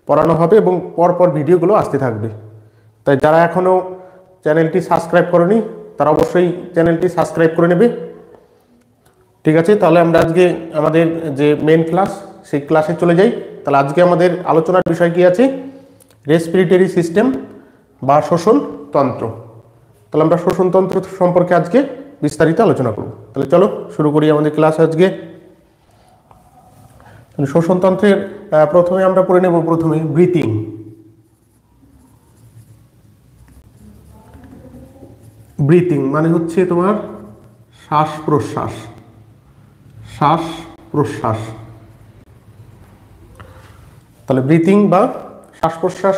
পড়ানো হবে এবং পরপর ভিডিওগুলো আসতে থাকবে। তাই যারা এখনও চ্যানেলটি সাবস্ক্রাইব করেনি তারা অবশ্যই চ্যানেলটি সাবস্ক্রাইব করে নেবে। ঠিক আছে, তাহলে আমরা আজকে আমাদের যে মেন ক্লাস সেই ক্লাসে চলে যাই। তাহলে আজকে আমাদের আলোচনার বিষয় কি আছে? রেসপিরেটরি সিস্টেম বা শ্বসন তন্ত্র। তাহলে আমরা শ্বসন তন্ত্র সম্পর্কে আজকে বিস্তারিত আলোচনা করব। তাহলে চলো শুরু করি আমাদের ক্লাস আজকে। শ্বসন তন্ত্রের প্রথমে আমরা পড়ে নেব প্রথমে ব্রিথিং। ব্রিথিং মানে হচ্ছে তোমার শ্বাস প্রশ্বাস, শ্বাস প্রশ্বাস। তাহলে ব্রিথিং বা শ্বাস প্রশ্বাস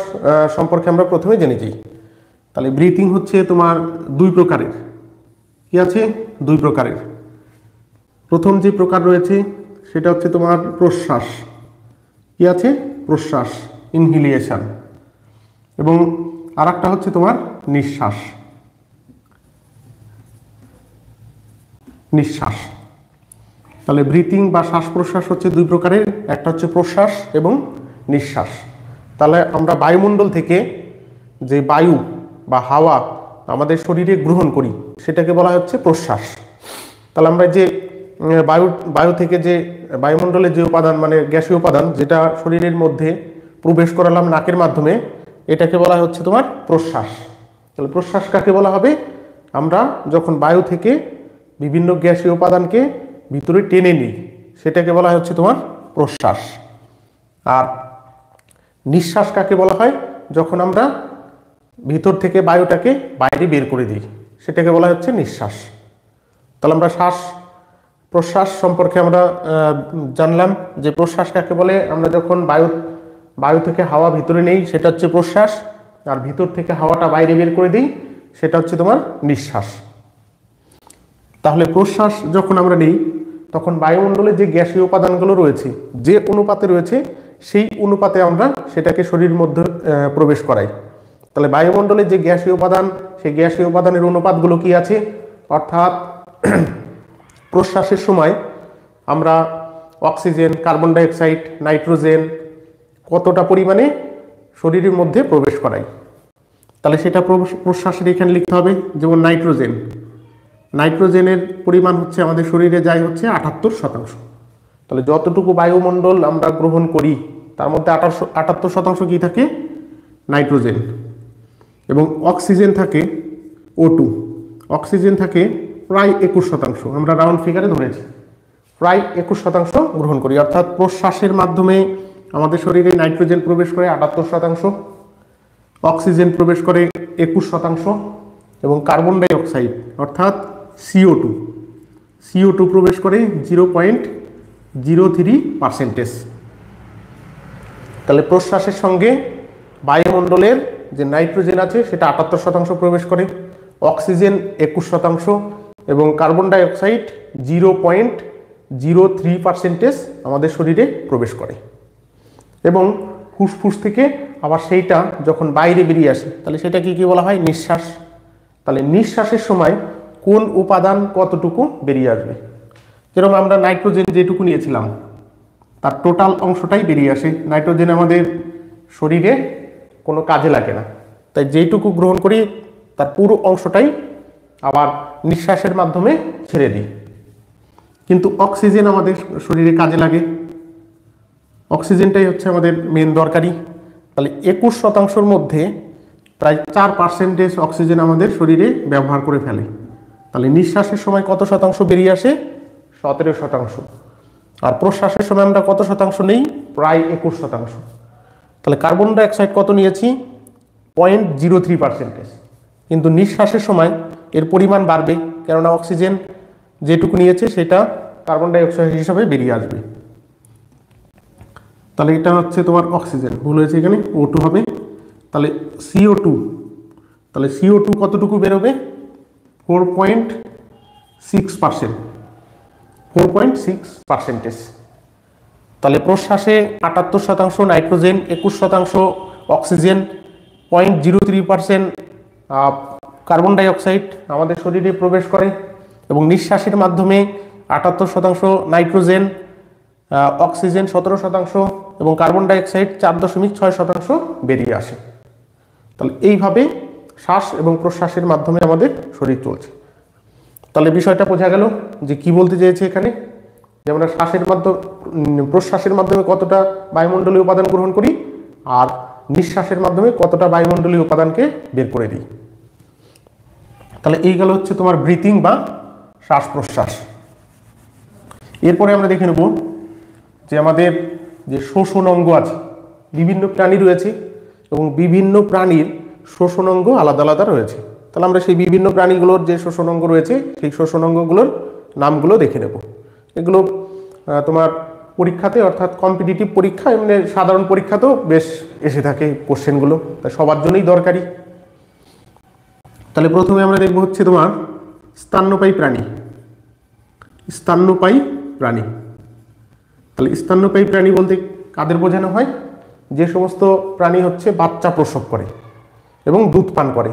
সম্পর্কে আমরা প্রথমে জেনে যাই। তাহলে ব্রিথিং হচ্ছে তোমার দুই প্রকারের। কি আছে? দুই প্রকারের। প্রথম যে প্রকার রয়েছে সেটা হচ্ছে তোমার প্রশ্বাস। কি আছে? প্রশ্বাস, ইনহেলিয়েশন। এবং আর একটা হচ্ছে তোমার নিঃশ্বাস, নিঃশ্বাস। তাহলে ব্রিথিং বা শ্বাস প্রশ্বাস হচ্ছে দুই প্রকারের, একটা হচ্ছে প্রশ্বাস এবং নিঃশ্বাস। তাহলে আমরা বায়ুমণ্ডল থেকে যে বায়ু বা হাওয়া আমাদের শরীরে গ্রহণ করি সেটাকে বলা হচ্ছে প্রশ্বাস। তাহলে আমরা যে বায়ু থেকে যে বায়ুমণ্ডলের যে উপাদান মানে গ্যাসীয় উপাদান যেটা শরীরের মধ্যে প্রবেশ করালাম নাকের মাধ্যমে, এটাকে বলা হচ্ছে তোমার প্রশ্বাস। তাহলে প্রশ্বাস কাকে বলা হবে? আমরা যখন বায়ু থেকে বিভিন্ন গ্যাসীয় উপাদানকে ভিতরে টেনে নিই সেটাকে বলা হচ্ছে তোমার প্রশ্বাস। আর নিঃশ্বাস কাকে বলা হয়? যখন আমরা ভিতর থেকে বায়ুটাকে বাইরে বের করে দিই সেটাকে বলা হচ্ছে নিঃশ্বাস। তাহলে আমরা শ্বাস প্রশ্বাস সম্পর্কে আমরা জানলাম যে প্রশ্বাস কাকে বলে। আমরা যখন বায়ু থেকে হাওয়া ভিতরে নেই সেটা হচ্ছে প্রশ্বাস, আর ভিতর থেকে হাওয়াটা বাইরে বের করে দিই সেটা হচ্ছে তোমার নিঃশ্বাস। তাহলে প্রশ্বাস যখন আমরা নিই তখন বায়ুমণ্ডলে যে গ্যাসীয় উপাদানগুলো রয়েছে যে অনুপাতে রয়েছে সেই অনুপাতে আমরা সেটাকে শরীরের মধ্যে প্রবেশ করাই। তাহলে বায়ুমণ্ডলে যে গ্যাসীয় উপাদান সেই গ্যাসীয় উপাদানের অনুপাতগুলো কি আছে? অর্থাৎ প্রশ্বাসের সময় আমরা অক্সিজেন, কার্বন ডাইঅক্সাইড, নাইট্রোজেন কতটা পরিমাণে শরীরের মধ্যে প্রবেশ করাই। তাহলে সেটা প্রশ্বাসের এখানে লিখতে হবে। যেমন নাইট্রোজেন, নাইট্রোজেনের পরিমাণ হচ্ছে আমাদের শরীরে যায় হচ্ছে 78%। তাহলে যতটুকু বায়ুমণ্ডল আমরা গ্রহণ করি তার মধ্যে 78% কি থাকে? নাইট্রোজেন। এবং অক্সিজেন থাকে O2, অক্সিজেন থাকে প্রায় 21%। আমরা রাউন্ড ফিগারে ধরেছি, প্রায় 21% গ্রহণ করি। অর্থাৎ প্রশ্বাসের মাধ্যমে আমাদের শরীরে নাইট্রোজেন প্রবেশ করে 78%, অক্সিজেন প্রবেশ করে 21% এবং কার্বন ডাইঅক্সাইড অর্থাৎ CO2 প্রবেশ করে 0.03%। তাহলে প্রশ্বাসের সঙ্গে বায়ুমণ্ডলের যে নাইট্রোজেন আছে সেটা 78% প্রবেশ করে, অক্সিজেন 21% এবং কার্বন ডাইঅক্সাইড 0.03% আমাদের শরীরে প্রবেশ করে। এবং ফুসফুস থেকে আবার সেইটা যখন বাইরে বেরিয়ে আসে তাহলে সেটাকে কি বলা হয়? নিঃশ্বাস। তাহলে নিঃশ্বাসের সময় কোন উপাদান কতটুকু বেরিয়ে আসবে? যেরকম আমরা নাইট্রোজেন যেটুকু নিয়েছিলাম তার টোটাল অংশটাই বেরিয়ে আসে। নাইট্রোজেন আমাদের শরীরে কোনো কাজে লাগে না, তাই যেটুকু গ্রহণ করি তার পুরো অংশটাই আবার নিঃশ্বাসের মাধ্যমে ছেড়ে দিই। কিন্তু অক্সিজেন আমাদের শরীরে কাজে লাগে, অক্সিজেনটাই হচ্ছে আমাদের মেন দরকারি। তাহলে 21%-র মধ্যে প্রায় 4% অক্সিজেন আমাদের শরীরে ব্যবহার করে ফেলে। তাহলে নিঃশ্বাসের সময় কত শতাংশ বেরিয়ে আসে? 17%। আর প্রশ্বাসের সময় আমরা কত শতাংশ নেই? প্রায় 21%। তাহলে কার্বন ডাইঅক্সাইড কত নিয়েছি? 0.03%। কিন্তু নিঃশ্বাসের সময় এর পরিমাণ বাড়বে, কেননা অক্সিজেন যেটুকু নিয়েছে সেটা কার্বন ডাইঅক্সাইড হিসাবে বেরিয়ে আসবে। তাহলে এটা হচ্ছে তোমার অক্সিজেন, ভুল হয়েছে, এখানে O2 হবে। তাহলে CO2, তাহলে CO2 কতটুকু বেরোবে? 4.6%, 4.6%। তাহলে প্রশ্বাসে 78% নাইট্রোজেন, 21% অক্সিজেন, 0.03% কার্বন ডাইঅক্সাইড আমাদের শরীরে প্রবেশ করে এবং নিঃশ্বাসের মাধ্যমে 78% নাইট্রোজেন, অক্সিজেন 17% এবং কার্বন ডাইঅক্সাইড 4.6% বেরিয়ে আসে। তাহলে এইভাবে শ্বাস এবং প্রশ্বাসের মাধ্যমে আমাদের শরীর চলছে। তাহলে বিষয়টা বোঝা গেল যে কি বলতে চেয়েছে এখানে, যে আমরা শ্বাসের মাধ্যমে প্রশ্বাসের মাধ্যমে কতটা বায়ুমণ্ডলীয় উপাদান গ্রহণ করি আর নিঃশ্বাসের মাধ্যমে কতটা বায়ুমণ্ডলীয় উপাদানকে বের করে দিই। তাহলে এই গেল হচ্ছে তোমার ব্রিথিং বা শ্বাস প্রশ্বাস। এরপরে আমরা দেখে নেব যে আমাদের যে শ্বসন অঙ্গ আছে, বিভিন্ন প্রাণী রয়েছে এবং বিভিন্ন প্রাণীর শ্বসন অঙ্গ আলাদা আলাদা রয়েছে। তাহলে আমরা সেই বিভিন্ন প্রাণীগুলোর যে শ্বসন অঙ্গ রয়েছে সেই শ্বসন অঙ্গগুলোর নামগুলো দেখে নেব। এগুলো তোমার পরীক্ষাতে অর্থাৎ কম্পিটিটিভ পরীক্ষা, এমনি সাধারণ পরীক্ষাতেও বেশ এসে থাকে কোশ্চেনগুলো, তাই সবার জন্যই দরকারি। তাহলে প্রথমে আমরা দেখব হচ্ছে তোমার স্তন্যপায়ী প্রাণী। স্তন্যপায়ী প্রাণী, তাহলে স্তন্যপায়ী প্রাণী বলতে কাদের বোঝানো হয়? যে সমস্ত প্রাণী হচ্ছে বাচ্চা প্রসব করে এবং দুধ পান করে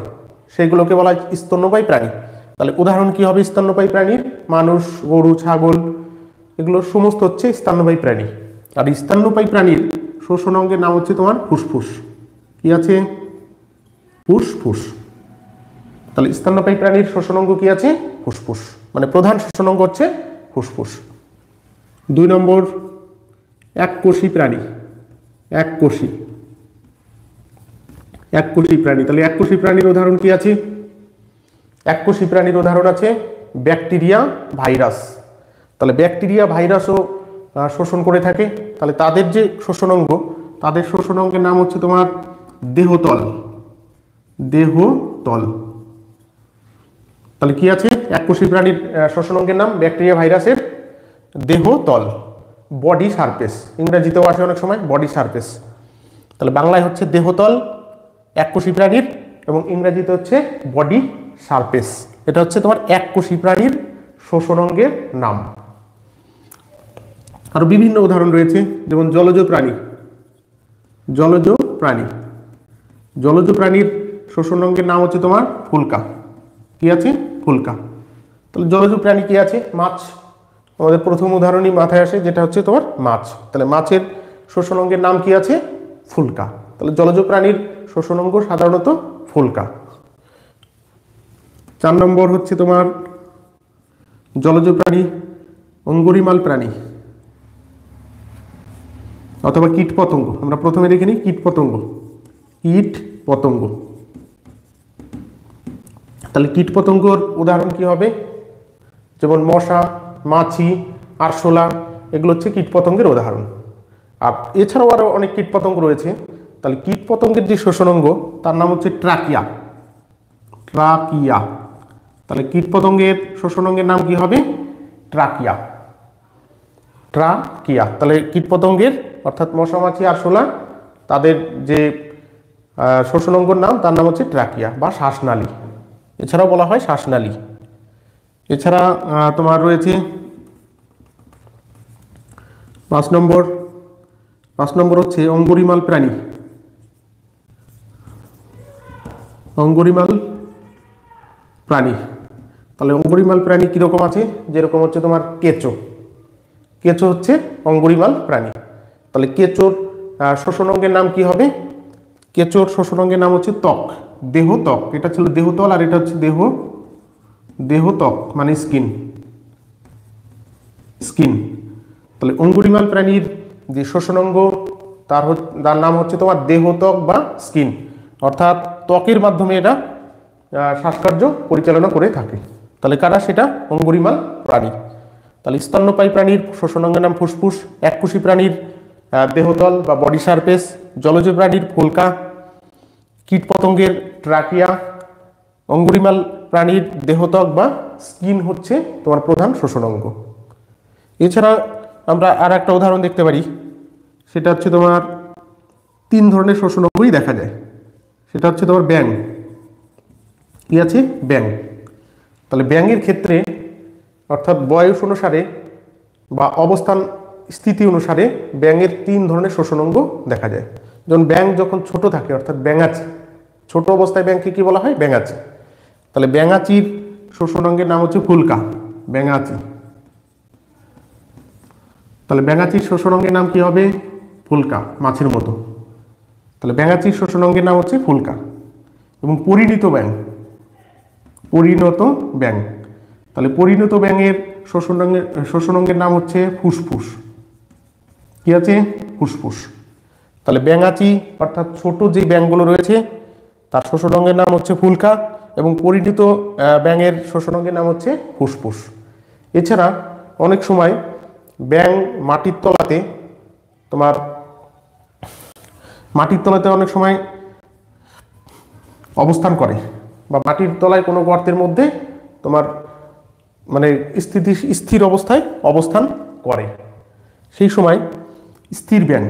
সেগুলোকে বলা হয় স্তন্যপায়ী প্রাণী। তাহলে উদাহরণ কি হবে স্তন্যপায়ী প্রাণীর? মানুষ, গরু, ছাগল, এগুলো সমস্ত হচ্ছে স্তন্যপায়ী প্রাণী। আর স্তন্যপায়ী প্রাণীর শ্বসন অঙ্গের নাম হচ্ছে তোমার ফুসফুস। কি আছে? ফুসফুস। তাহলে স্তন্যপায়ী প্রাণীর শ্বসন অঙ্গ কি আছে? ফুসফুস, মানে প্রধান শ্বসন অঙ্গ হচ্ছে ফুসফুস। 2 নম্বর এককোষী প্রাণী। এককোষী প্রাণী, তাহলে এককোষী প্রাণীর উদাহরণ কি আছে? এককোষী প্রাণীর উদাহরণ আছে ব্যাকটেরিয়া, ভাইরাস। তাহলে ব্যাকটেরিয়া, ভাইরাসও শোষণ করে থাকে। তাহলে তাদের যে শ্বসন অঙ্গ, তাদের শ্বসন অঙ্গের নাম হচ্ছে তোমার দেহতল। দেহতল। তাহলে কি আছে? এককোষী প্রাণীর শ্বসন অঙ্গের নাম ব্যাকটেরিয়া, ভাইরাসের দেহতল, বডি সারফেস। ইংরেজিতেও আসে অনেক সময় বডি সারফেস। তাহলে বাংলায় হচ্ছে দেহতল এককোষী প্রাণীর এবং ইংরেজিতে হচ্ছে বডি সারফেস। এটা হচ্ছে তোমার এককোষী প্রাণীর শ্বসন অঙ্গের নাম। আরো বিভিন্ন উদাহরণ রয়েছে, যেমন জলজ প্রাণী। জলজ প্রাণী, জলজ প্রাণীর শ্বসন অঙ্গের নাম হচ্ছে তোমার ফুলকা। কি আছে? ফুলকা। তাহলে জলজ প্রাণী কি আছে? মাছ। আমাদের প্রথম উদাহরণই মাথায় আসে, যেটা হচ্ছে তোমার মাছ। তাহলে মাছের শ্বসন অঙ্গের নাম কি আছে? ফুলকা। তাহলে জলজ প্রাণীর শ্বসন অঙ্গ সাধারণত ফুলকা। 4 নম্বর হচ্ছে তোমার জলজ প্রাণী অঙ্গুরিমাল প্রাণী অথবা কীট পতঙ্গ। আমরা প্রথমে দেখে নিই কীট পতঙ্গ। কীট পতঙ্গ, তাহলে কীট পতঙ্গর উদাহরণ কি হবে? যেমন মশা, মাছি, আরশোলা, এগুলো হচ্ছে কীট পতঙ্গের উদাহরণ। আর এছাড়াও আরো অনেক কীট পতঙ্গ রয়েছে। তাহলে কীট পতঙ্গের যে শ্বসন অঙ্গ তার নাম হচ্ছে ট্রাকিয়া। ট্রাকিয়া। তাহলে কীট পতঙ্গের শ্বসন অঙ্গের নাম কি হবে? ট্রাকিয়া। ট্রাকিয়া। তাহলে কীট পতঙ্গের অর্থাৎ মশা, মাছি, আরশোলা, তাদের যে শ্বসন অঙ্গের নাম তার নাম হচ্ছে ট্রাকিয়া বা শ্বাসনালী। এছাড়াও বলা হয় শ্বাসনালী। এছাড়া তোমার রয়েছে 5 নম্বর হচ্ছে অঙ্গুরিমাল প্রাণী। অঙ্গুরিমাল প্রাণী, তাহলে অঙ্গুরিমাল প্রাণী কিরকম আছে? যেরকম হচ্ছে তোমার কেঁচো। কেঁচো হচ্ছে অঙ্গুরিমাল প্রাণী। তাহলে কেঁচোর শ্বসন অঙ্গের নাম কি হবে? কেঁচোর শ্বসন অঙ্গের নাম হচ্ছে ত্বক, দেহত্বক। এটা ছিল দেহতল আর এটা হচ্ছে দেহত্বক মানে স্কিন। স্কিন। তাহলে অঙ্গুরিমাল প্রাণীর যে শ্বসন অঙ্গ তার নাম হচ্ছে তোমার দেহত্বক বা স্কিন, অর্থাৎ ত্বকের মাধ্যমে এটা শ্বাসকার্য পরিচালনা করে থাকে। তাহলে কারা সেটা? অঙ্গুরিমাল প্রাণী। তাহলে স্তন্যপায়ী প্রাণীর শ্বসন অঙ্গের নাম ফুসফুস, এককোষী প্রাণীর দেহতল বা বডি সারফেস, জলজ প্রাণীর ফুলকা, কীট পতঙ্গের ট্রাকিয়া, অঙ্গুরিমাল প্রাণীর দেহত্বক বা স্কিন হচ্ছে তোমার প্রধান শ্বসন অঙ্গ। এছাড়া আমরা আর একটা উদাহরণ দেখতে পারি, সেটা হচ্ছে তোমার 3 ধরনের শ্বসন অঙ্গই দেখা যায়। সেটা হচ্ছে তোমার ব্যাঙ। কি আছে? ব্যাঙ। তাহলে ব্যাঙের ক্ষেত্রে অর্থাৎ বয়স অনুসারে বা অবস্থান স্থিতি অনুসারে ব্যাঙের 3 ধরনের শ্বসন অঙ্গ দেখা যায়। যেমন ব্যাঙ যখন ছোট থাকে অর্থাৎ ব্যাঙাচি, ছোট অবস্থায় ব্যাঙকে কি বলা হয়? ব্যাঙাচি। তাহলে ব্যাঙাচির শ্বসন অঙ্গের নাম হচ্ছে ফুলকা। ব্যাঙাচি। তাহলে ব্যাঙাচির শোষণ অঙ্গের নাম কি হবে? ফুলকা, মাছের মতো। তাহলে ব্যাঙাচির শোষণ অঙ্গের নাম হচ্ছে ফুলকা। এবং পরিণত ব্যাঙ, পরিণত ব্যাঙ, তাহলে পরিণত ব্যাঙের শোষণ অঙ্গের নাম হচ্ছে ফুসফুস। কি আছে? ফুসফুস। তাহলে ব্যাঙাচি অর্থাৎ ছোট যে ব্যাঙগুলো রয়েছে তার শোষণ অঙ্গের নাম হচ্ছে ফুলকা, এবং পরিণত ব্যাঙের শোষণ অঙ্গের নাম হচ্ছে ফুসফুস। এছাড়া অনেক সময় ব্যাঙ মাটির তলাতে অনেক সময় অবস্থান করে, বা মাটির তলায় কোনো গর্তের মধ্যে মানে স্থির অবস্থায় অবস্থান করে। সেই সময় স্থির ব্যাঙ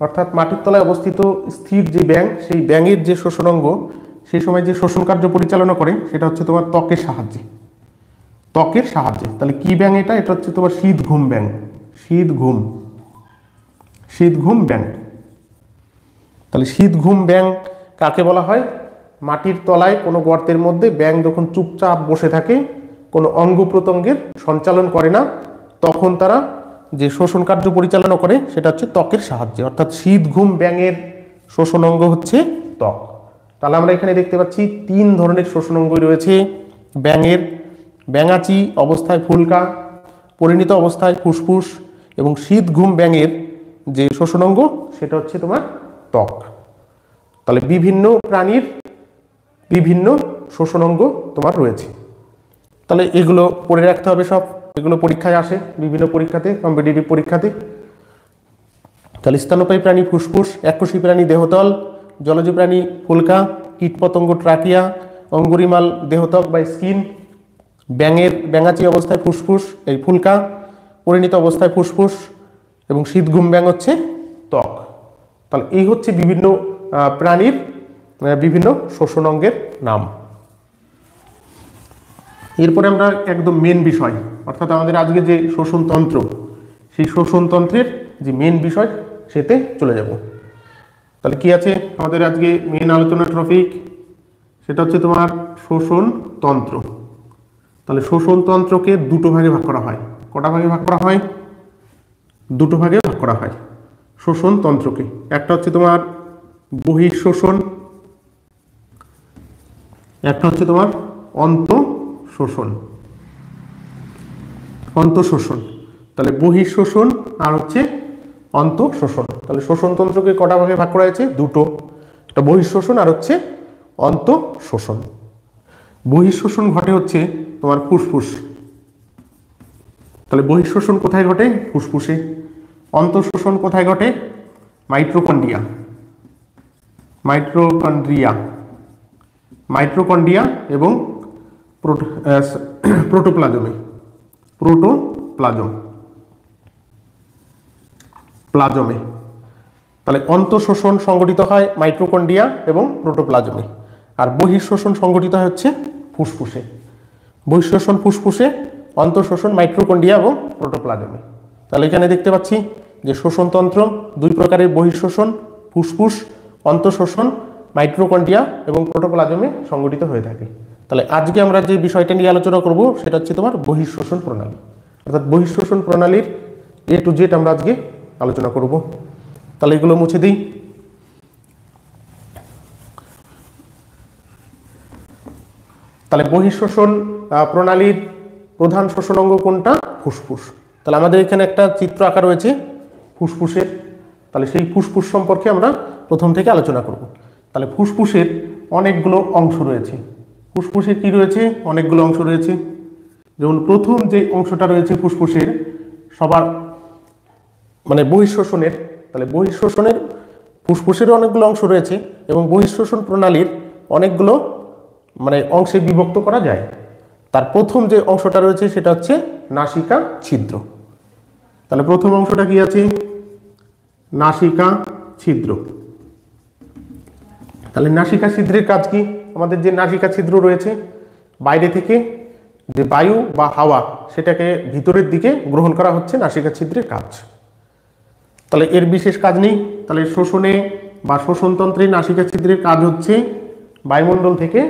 অর্থাৎ মাটির তলায় অবস্থিত স্থির যে ব্যাঙ, সেই ব্যাঙের যে শোষণ অঙ্গ, সেই সময় যে শোষণ কার্য পরিচালনা করে সেটা হচ্ছে তোমার ত্বকের সাহায্যে। ত্বকের সাহায্যে। তাহলে কি ব্যাঙ এটা? এটা হচ্ছে তোমার শীতঘুম ব্যাঙ। শীতঘুম ব্যাঙ। তাহলে শীতঘুম ব্যাঙ কাকে বলা হয়? মাটির তলায় কোনো গর্তের মধ্যে ব্যাঙ যখন চুপচাপ বসে থাকে, কোনো অঙ্গ প্রত্যঙ্গের সঞ্চালন করে না, তখন তারা যে শোষণ কার্য পরিচালনা করে সেটা হচ্ছে ত্বকের সাহায্যে। অর্থাৎ শীতঘুম ব্যাঙের শোষণ অঙ্গ হচ্ছে ত্বক। তাহলে আমরা এখানে দেখতে পাচ্ছি 3 ধরনের শোষণ অঙ্গ রয়েছে ব্যাঙের: ব্যাঙাচি অবস্থায় ফুলকা, পরিণত অবস্থায় ফুসফুস, এবং শীতঘুম ব্যাঙের যে শোষণ অঙ্গ সেটা হচ্ছে তোমার ত্বক। তাহলে বিভিন্ন প্রাণীর বিভিন্ন শোষণ অঙ্গ তোমার রয়েছে। তাহলে এগুলো পড়ে রাখতে হবে সব, এগুলো পরীক্ষায় আসে, বিভিন্ন পরীক্ষাতে, কম্পিটিটিভ পরীক্ষাতে। তাহলে স্তন্যপায়ী প্রাণী ফুসফুস, এককোষী প্রাণী দেহতল, জলজ প্রাণী ফুলকা, কীটপতঙ্গ ট্রাকিয়া, অঙ্গুরিমাল দেহত্বক বা স্কিন, ব্যাঙাচি অবস্থায় ফুসফুস এই ফুলকা, পরিণত অবস্থায় ফুসফুস, এবং শীতঘুম ব্যাঙ হচ্ছে ত্বক। তাহলে এই হচ্ছে বিভিন্ন প্রাণীর বিভিন্ন শোষণ অঙ্গের নাম। এরপরে আমরা একদম মেন বিষয়, অর্থাৎ আমাদের আজকে যে শোষণতন্ত্র, সেই শোষণতন্ত্রের যে মেন বিষয় সেতে চলে যাব। তাহলে কি আছে আমাদের আজকে মেন আলোচনার টপিক? সেটা হচ্ছে তোমার শোষণতন্ত্র। তাহলে শোষণতন্ত্রকে দুটো ভাগে ভাগ করা হয়। কটা ভাগে ভাগ করা হয়? দুটো ভাগে ভাগ করা হয় শোষণতন্ত্রকে। একটা হচ্ছে তোমার বহিঃশোষণ, একটা হচ্ছে তোমার অন্তঃশোষণ। তাহলে বহিঃশোষণ আর হচ্ছে অন্তঃশোষণ। তাহলে শোষণতন্ত্রকে কটা ভাগে ভাগ করা হয়েছে? দুটো, একটা বহিঃশোষণ আর হচ্ছে অন্তঃশোষণ। বহিঃশোষণ ঘটে হচ্ছে তোমার ফুসফুস। তাহলে বহিঃশোষণ কোথায় ঘটে? ফুসফুসে। অন্তঃশোষণ কোথায় ঘটে? মাইটোকন্ড্রিয়া এবং প্রোটোপ্লাজমে। তাহলে অন্তঃশোষণ সংগঠিত হয় মাইটোকন্ড্রিয়া এবং প্রোটোপ্লাজমে, আর বহিঃশোষণ সংগঠিত হচ্ছে ফুসফুসে। বহিঃশোষণ ফুসফুসে, অন্তঃশোষণ মাইটোকন্ড্রিয়া এবং প্রোটোপ্লাজমে। তাহলে এখানে দেখতে পাচ্ছি যে শোষণতন্ত্র দুই প্রকারের: বহিঃশোষণ ফুসফুস, অন্তঃশোষণ মাইটোকন্ড্রিয়া এবং প্রোটোপ্লাজমে সংগঠিত হয়ে থাকে। তাহলে আজকে আমরা যে বিষয়টা নিয়ে আলোচনা করব সেটা হচ্ছে তোমার বহিঃশোষণ প্রণালী, অর্থাৎ বহিঃশোষণ প্রণালীর A to Z আমরা আজকে আলোচনা করব। তাহলে এগুলো মুছে দিই। তাহলে বহিঃশোষণ প্রণালীর প্রধান শোষণ অঙ্গ কোনটা? ফুসফুস। তাহলে আমাদের এখানে একটা চিত্র আঁকা রয়েছে ফুসফুসের। তাহলে সেই ফুসফুস সম্পর্কে আমরা প্রথম থেকে আলোচনা করব। তাহলে ফুসফুসের অনেকগুলো অংশ রয়েছে। ফুসফুসের কি রয়েছে? অনেকগুলো অংশ রয়েছে। যেমন প্রথম যে অংশটা রয়েছে ফুসফুসের সবার মানে বহিঃশোষণের, তাহলে বহিঃশোষণের ফুসফুসের অনেকগুলো অংশ রয়েছে এবং বহিঃশোষণ প্রণালীর অনেকগুলো মানে অংশে বিভক্ত করা যায়। তার প্রথম যে অংশটা রয়েছে সেটা হচ্ছে নাসিকা ছিদ্র। তাহলে প্রথম অংশটা কি আছে? নাসিকা ছিদ্র। তাহলে নাসিকা ছিদ্রের কাজ কি? আমাদের যে নাসিকা ছিদ্র রয়েছে, বাইরে থেকে যে বায়ু বা হাওয়া সেটাকে ভিতরের দিকে গ্রহণ করা হচ্ছে নাসিকা ছিদ্রের কাজ। তাহলে এর বিশেষ কাজ নেই। তাহলে শোষণে বা শোষণতন্ত্রে নাসিকা ছিদ্রের কাজ হচ্ছে বায়ুমণ্ডল থেকে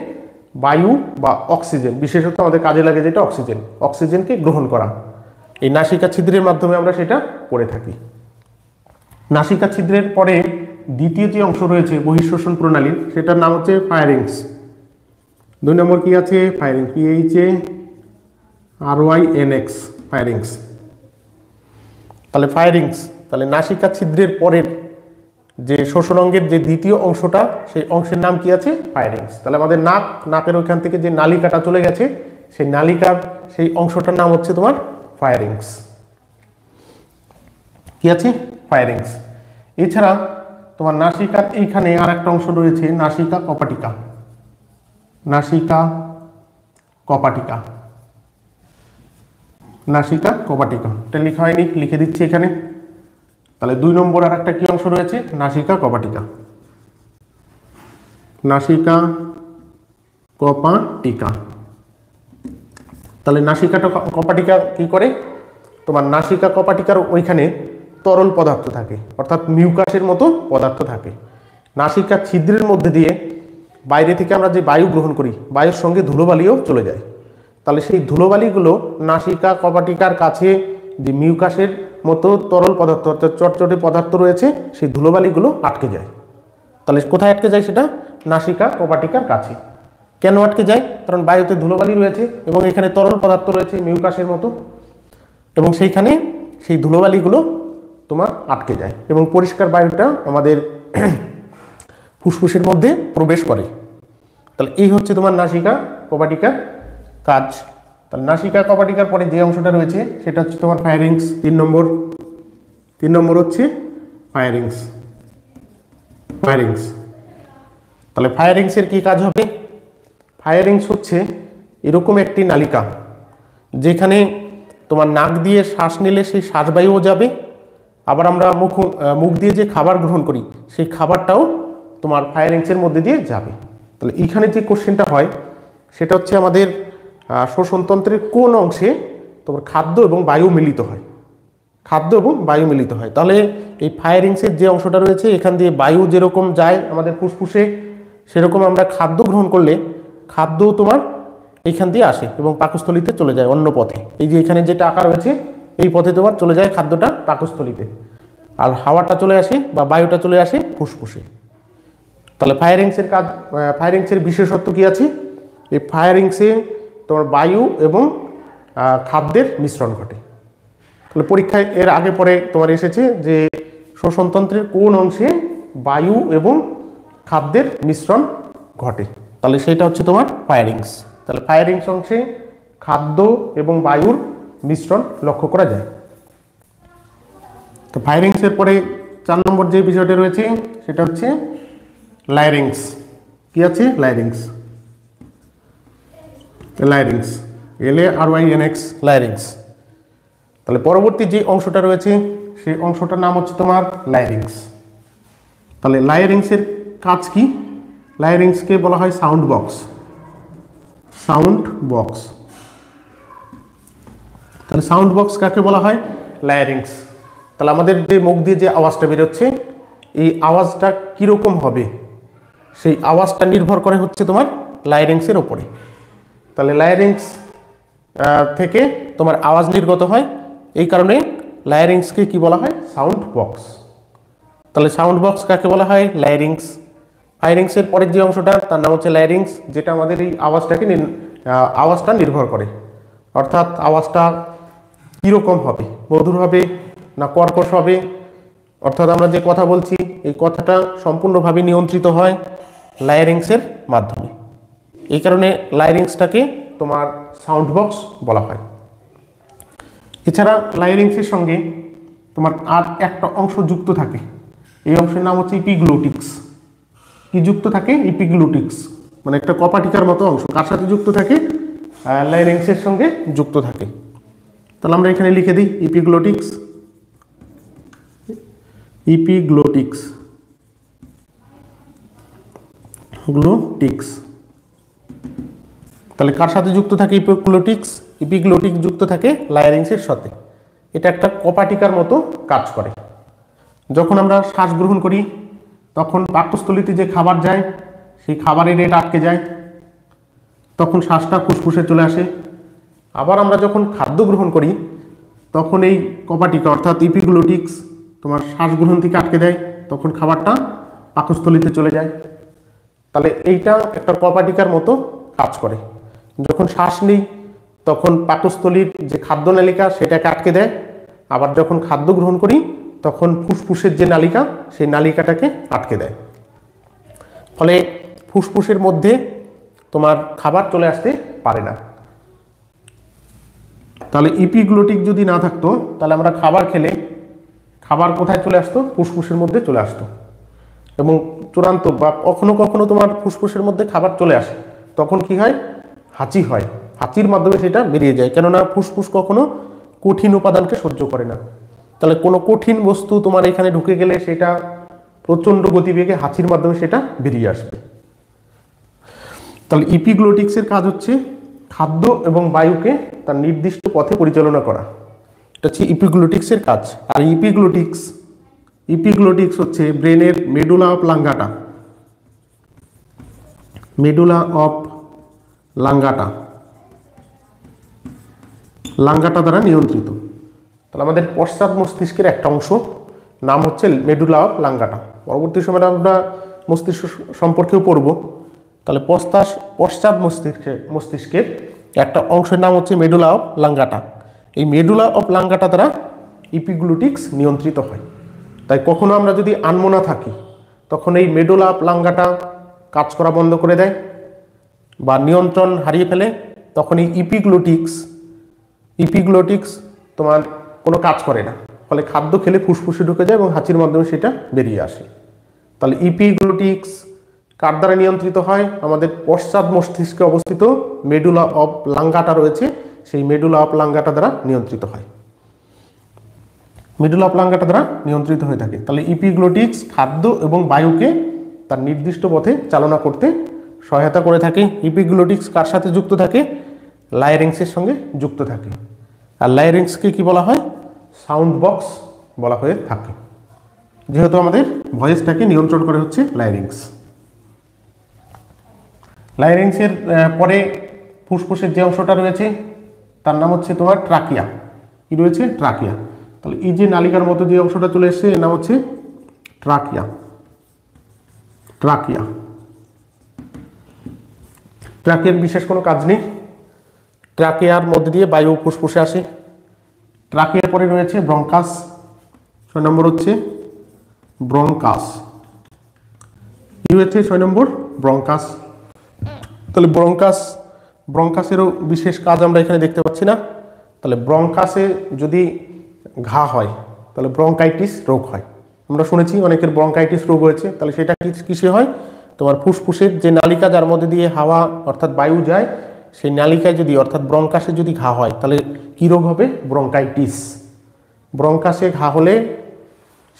বায়ু বা অক্সিজেন, বিশেষত আমাদের কাজে লাগে যেটা অক্সিজেনকে গ্রহণ করা। এই নাসিকা ছিদ্রের মাধ্যমে আমরা সেটা করে থাকি। নাসিকা ছিদ্রের পরে দ্বিতীয় যে অংশ রয়েছে বহিঃশ্বসন প্রণালীর, সেটার নাম হচ্ছে ফায়ারিংস। 2 নম্বর কি আছে? ফায়ারিংস, PHARYNX, ফায়ারিংস। তাহলে ফায়ারিংস, তাহলে নাসিকা ছিদ্রের পরের যে শোষণ অঙ্গের যে দ্বিতীয় অংশটা, সেই অংশের নাম কি আছে? ফায়ারিংস। তাহলে আমাদের নাকের ওইখান থেকে যে নালিকাটা চলে গেছে, সেই নালিকার সেই অংশটার নাম হচ্ছে তোমার ফায়ারিংস। কি আছে? ফায়ারিংস। এছাড়া তোমার নাসিকার এইখানে আর একটা অংশ রয়েছে, নাসিকা কপাটিকা। নাসিকা কপাটিকা, নাসিকা কপাটিকা, এটা লেখা হয়নি, লিখে দিচ্ছি এখানে। তাহলে 2 নম্বর আর একটা কি অংশ রয়েছে? নাসিকা কপাটিকা। নাসিকা কপাটিকা। তাহলে নাসিকাটা কপাটিকা কি করে? তোমার নাসিকা কপাটিকার ওইখানে তরল পদার্থ থাকে, অর্থাৎ মিউকাসের মতো পদার্থ থাকে। নাসিকা ছিদ্রের মধ্যে দিয়ে বাইরে থেকে আমরা যে বায়ু গ্রহণ করি, বায়ুর সঙ্গে ধুলোবালিও চলে যায়। তাহলে সেই ধুলোবালিগুলো নাসিকা কপাটিকার কাছে যে মিউকাসের মতো তরল পদার্থ, অর্থাৎ চটচটে পদার্থ রয়েছে, সেই ধুলোবালিগুলো আটকে যায়। তাহলে কোথায় আটকে যায়? সেটা নাসিকা কপাটিকার কাছে। কেন আটকে যায়? কারণ বায়ুতে ধুলোবালি রয়েছে এবং এখানে তরল পদার্থ রয়েছে মিউকাসের মতো, এবং সেইখানে সেই ধুলোবালিগুলো তোমার আটকে যায় এবং পরিষ্কার বায়ুটা আমাদের ফুসফুসের মধ্যে প্রবেশ করে। তাহলে এই হচ্ছে তোমার নাসিকা কপাটিকার কাজ। তাহলে নাসিকা কপাটিকার পরে যে অংশটা রয়েছে সেটা হচ্ছে তোমার ফায়ারিংস। 3 নম্বর হচ্ছে ফায়ারিংস। ফায়ারিংস, তাহলে ফায়ারিংসের কি কাজ হবে? ফায়ারিংস হচ্ছে এরকম একটি নালিকা যেখানে তোমার নাক দিয়ে শ্বাস নিলে সেই শ্বাসবায়ুও যাবে, আবার আমরা মুখ দিয়ে যে খাবার গ্রহণ করি সেই খাবারটাও তোমার ফায়ারিংসের মধ্যে দিয়ে যাবে। তাহলে এখানে যে কোশ্চেনটা হয় সেটা হচ্ছে আমাদের শ্বসনতন্ত্রের কোন অংশে তোমার খাদ্য এবং বায়ু মিলিত হয়? খাদ্য এবং বায়ু মিলিত হয়। তাহলে এই ফায়ারিংসের যে অংশটা রয়েছে, এখান দিয়ে বায়ু যেরকম যায় আমাদের ফুসফুসে, সেরকম আমরা খাদ্য গ্রহণ করলে খাদ্য তোমার এইখান দিয়ে আসে এবং পাকস্থলীতে চলে যায় অন্য পথে। এই যে এখানে যেটা আঁকা রয়েছে, এই পথে তোমার চলে যায় খাদ্যটা পাকস্থলীতে, আর হাওয়াটা চলে আসে বা বায়ুটা চলে আসে ফুসফুসে। তাহলে ফায়ারিংসের কাজ, ফায়ারিংসের বিশেষত্ব কি আছে? এই ফায়ারিংসে তোমার বায়ু এবং খাদ্যের মিশ্রণ ঘটে। তাহলে পরীক্ষায় এর আগে পরে তোমার এসেছে যে শ্বসনতন্ত্রের কোন অংশে বায়ু এবং খাদ্যের মিশ্রণ ঘটে, তাহলে সেটা হচ্ছে তোমার ফায়ারিংস। তাহলে ফায়ারিংস অংশে খাদ্য এবং বায়ুর মিশ্রণ লক্ষ্য করা যায়। তো ফায়ারিংসের পরে 4 নম্বর যে বিষয়টা রয়েছে সেটা হচ্ছে লাইরিংস। কি আছে? লাইরিংস। লাইরিংস, LARYNX, লাইরিংস। তাহলে পরবর্তী যে অংশটা রয়েছে সেই অংশটার নাম হচ্ছে তোমার লাইরিংস। তাহলে লাইরিংসের কাজ কি? লাইরিংসকে বলা হয় সাউন্ড বক্স। Sound box. তাহলে সাউন্ড বক্স কাকে বলা হয়? লাইরিংস। তাহলে আমাদের যে মুখ দিয়ে যে আওয়াজটা বেরোচ্ছে, এই আওয়াজটা কিরকম হবে সেই আওয়াজটা নির্ভর করে হচ্ছে তোমার লাইরিংসের ওপরে। তাহলে লাইরিংস থেকে তোমার আওয়াজ নির্গত হয়, এই কারণে লাইরিংসকে কি বলা হয়? Sound box. তাহলে সাউন্ড বক্স কাকে বলা হয়? লাইরিংস। ফায়ারিংসের পরের যে অংশটা তার নাম হচ্ছে লাইরিংস, যেটা আমাদের এই আওয়াজটা নির্ভর করে, অর্থাৎ আওয়াজটা কীরকম হবে, মধুর হবে না কর্কশ হবে, অর্থাৎ আমরা যে কথা বলছি এই কথাটা সম্পূর্ণভাবে নিয়ন্ত্রিত হয় লাইরিংসের মাধ্যমে। এই কারণে লাইরিংসটাকে তোমার সাউন্ড বক্স বলা হয়। এছাড়া লাইরিংসের সঙ্গে তোমার আর একটা অংশ যুক্ত থাকে, এই অংশের নাম হচ্ছে ইপিগ্লোটিক্স। কি যুক্ত থাকে? ইপিগ্লোটিক্স, মানে একটা কপাটিকার মতো অংশ। কার সাথে যুক্ত থাকে? লাইরিংসের সঙ্গে যুক্ত থাকে। তাহলে আমরা এখানে লিখে দিই ইপিগ্লোটিক্স। ইপিগ্লোটিক্স, গ্লোটিক্স। তাহলে কার সাথে যুক্ত থাকে ইপিগ্লোটিক্স? ইপিগ্লোটিক্স যুক্ত থাকে লাইরিংসের সাথে। এটা একটা কপাটিকার মতো কাজ করে। যখন আমরা শ্বাস গ্রহণ করি তখন পাকস্থলীতে যে খাবার যায় সেই খাবারের রেট আটকে যায়, তখন শ্বাসটা ফুসফুসে চলে আসে। আবার আমরা যখন খাদ্য গ্রহণ করি তখন এই কপাটিকা অর্থাৎ ইপিগ্লোটিক্স তোমার শ্বাসগ্রহণ থেকে আটকে দেয়, তখন খাবারটা পাকস্থলিতে চলে যায়। তাহলে এইটা একটা কপাটিকার মতো কাজ করে। যখন শ্বাস নেই তখন পাকস্থলীর যে খাদ্যনালিকা সেটাকে আটকে দেয়, আবার যখন খাদ্য গ্রহণ করি তখন ফুসফুসের যে নালিকা সেই নালিকাটাকে আটকে দেয়। ফলে ফুসফুসের মধ্যে তোমার খাবার চলে আসতে পারে না। তাহলে ইপিগ্লোটিক যদি না থাকতো তাহলে আমরা খাবার খেলে খাবার কোথায় চলে আসতো? ফুসফুসের মধ্যে চলে আসতো। এবং চূড়ান্ত বা কখনো কখনো তোমার ফুসফুসের মধ্যে খাবার চলে আসে, তখন কি হয়? হাঁচি হয়। হাঁচির মাধ্যমে সেটা বেরিয়ে যায়, কেননা ফুসফুস কখনো কঠিন উপাদানকে সহ্য করে না। তাহলে কোনো কঠিন বস্তু তোমার এখানে ঢুকে গেলে সেটা প্রচণ্ড গতিবেগে হাঁচির মাধ্যমে সেটা বেরিয়ে আসবে। তাহলে ইপিগ্লোটিক্সের কাজ হচ্ছে খাদ্য এবং বায়ুকে তার নির্দিষ্ট পথে পরিচালনা করা। এটা হচ্ছে ইপিগ্লোটিক্সের কাজ। আর ইপিগ্লোটিক্স হচ্ছে ব্রেনের মেডুলা অফ লাঙ্গাটা, মেডুলা অফ লাঙ্গাটা দ্বারা নিয়ন্ত্রিত। তাহলে আমাদের পশ্চাৎ মস্তিষ্কের একটা অংশ নাম হচ্ছে মেডুলা অফ লাঙ্গাটা। পরবর্তী সময়ে আমরা মস্তিষ্ক সম্পর্কেও পড়ব। তাহলে পশ্চাৎ মস্তিষ্কের একটা অংশের নাম হচ্ছে মেডুলা অফ লাঙ্গাটা। এই মেডুলা অফ লাঙ্গাটা দ্বারা ইপিগ্লোটিক্স নিয়ন্ত্রিত হয়। তাই কখনো আমরা যদি আনমনা থাকি তখন এই মেডুলা অফ লাঙ্গাটা কাজ করা বন্ধ করে দেয় বা নিয়ন্ত্রণ হারিয়ে ফেলে, তখন এই ইপিগ্লোটিক্স তোমার কোনো কাজ করে না। ফলে খাদ্য খেলে ফুসফুসে ঢুকে যায় এবং হাঁচির মাধ্যমে সেটা বেরিয়ে আসে। তাহলে ইপিগ্লোটিক্স কার দ্বারা নিয়ন্ত্রিত হয়? আমাদের পশ্চাৎ মস্তিষ্কে অবস্থিত মেডুলা অফ লাঙ্গাটা রয়েছে, সেই মেডুলা অফ লাঙ্গাটা দ্বারা নিয়ন্ত্রিত হয়, মেডুলা অফ লাঙ্গাটা দ্বারা নিয়ন্ত্রিত হয়ে থাকে। তাহলে ইপিগ্লোটিক্স খাদ্য এবং বায়ুকে তার নির্দিষ্ট পথে চালনা করতে সহায়তা করে থাকে। ইপিগ্লোটিক্স কার সাথে যুক্ত থাকে? লাইরিংসের সঙ্গে যুক্ত থাকে। আর লাইরিংসকে কি বলা হয়? সাউন্ড বক্স বলা হয়ে থাকে, যেহেতু আমাদের ভয়েসটাকে নিয়ন্ত্রণ করে হচ্ছে লাইরিংস। লাইরিংসের পরে ফুসফুসের যে অংশটা রয়েছে তার নাম হচ্ছে তোমার ট্রাকিয়া। কি রয়েছে? ট্রাকিয়া। তাহলে এই যে নালিকার মতো যে অংশটা চলে এসছে এর নাম হচ্ছে ট্রাকিয়া। ট্রাকিয়ার বিশেষ কোনো কাজ নেই। ট্রাকিয়ার মধ্যে দিয়ে বায়ু ফুসফুসে আসে। ট্রাকিয়ার পরে রয়েছে ব্রঙ্কাস। 6 নম্বর হচ্ছে ব্রঙ্কাস। কি হয়েছে? 6 নম্বর ব্রঙ্কাস। তাহলে ব্রঙ্কাসেরও বিশেষ কাজ আমরা এখানে দেখতে পাচ্ছি না। তাহলে ব্রঙ্কাসে যদি ঘা হয় তাহলে ব্রঙ্কাইটিস রোগ হয়। আমরা শুনেছি অনেকের ব্রঙ্কাইটিস রোগ হয়েছে। তাহলে সেটা কিসে হয়? তোমার ফুসফুসের যে নালিকা যার মধ্যে দিয়ে হাওয়া অর্থাৎ বায়ু যায় সেই নালিকায় যদি অর্থাৎ ব্রঙ্কাসে যদি ঘা হয় তাহলে কি রোগ হবে? ব্রঙ্কাইটিস। ব্রঙ্কাসে ঘা হলে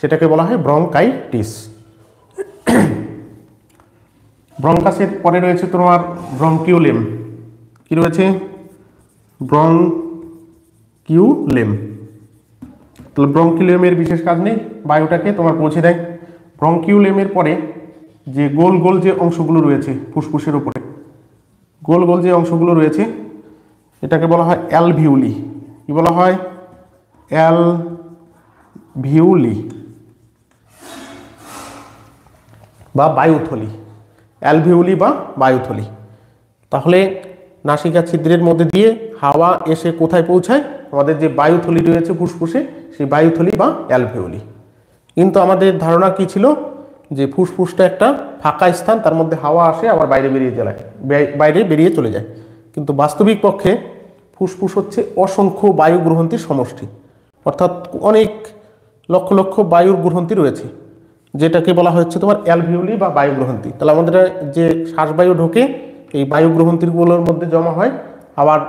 সেটাকে বলা হয় ব্রঙ্কাইটিস। ব্রঙ্কাসের পরে রয়েছে তোমার ব্রঙ্কিওলেম। কি রয়েছে? ব্রঙ্কিওলেম। তাহলে ব্রঙ্কিওলেমের বিশেষ কাজ নেই, বায়ুটাকে তোমার পৌঁছে দেয়। ব্রঙ্কিওলেমের পরে যে গোল গোল যে অংশগুলো রয়েছে ফুসফুসের উপরে, গোল গোল যে অংশগুলো রয়েছে এটাকে বলা হয় অ্যালভিউলি। কি বলা হয়? অ্যালভিউলি বা বায়ুথলি। অ্যালভিউলি বা বায়ুথলি। তাহলে নাসিকা ছিদ্রের মধ্যে দিয়ে হাওয়া এসে কোথায় পৌঁছায়? আমাদের যে বায়ুথলি রয়েছে ফুসফুসে সেই বায়ুথলি বা অ্যালভিউলি। কিন্তু আমাদের ধারণা কি ছিল? যে ফুসফুসটা একটা ফাঁকা স্থান, তার মধ্যে হাওয়া আসে আবার বাইরে বেরিয়ে চলে যায়। কিন্তু বাস্তবিক পক্ষে ফুসফুস হচ্ছে অসংখ্য বায়ু গ্রহন্তির সমষ্টি, অর্থাৎ অনেক লক্ষ লক্ষ বায়ুর গ্রহন্তি রয়েছে, যেটাকে বলা হচ্ছে তোমার অ্যালভিউলি বা বায়ু গ্রহন্তি। তাহলে আমাদের যে শ্বাসবায়ু ঢোকে এই বায়ু গ্রহন্তিগুলোর মধ্যে জমা হয়, আবার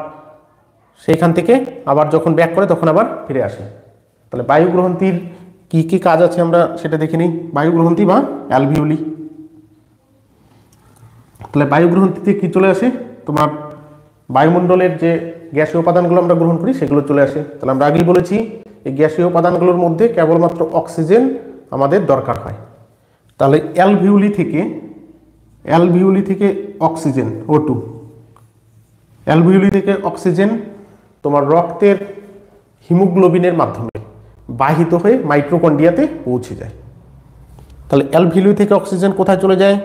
সেইখান থেকে আবার যখন ব্যাক করে তখন আবার ফিরে আসে। তাহলে বায়ু গ্রহন্তির কি কি কাজ আছে আমরা সেটা দেখে নিই। বায়ু গ্রহন্তি বা অ্যালভিউলি। তাহলে বায়ু গ্রহন্তিতে কি চলে আসে? তোমার বায়ুমণ্ডলের যে গ্যাসীয় উপাদানগুলো আমরা গ্রহণ করি সেগুলো চলে আসে। তাহলে আমরা আগেই বলেছি এই গ্যাসীয় উপাদানগুলোর মধ্যে কেবলমাত্র অক্সিজেন আমাদের দরকার হয়। তাহলে অ্যালভিউলি থেকে অক্সিজেন O2, অ্যালভিউলি থেকে অক্সিজেন তোমার রক্তের হিমোগ্লোবিনের মাধ্যমে বাহিত হয়ে মাইটোকন্ড্রিয়াতে পৌঁছে যায়। তাহলে অ্যালভিউলি থেকে অক্সিজেন কোথায় চলে যায়?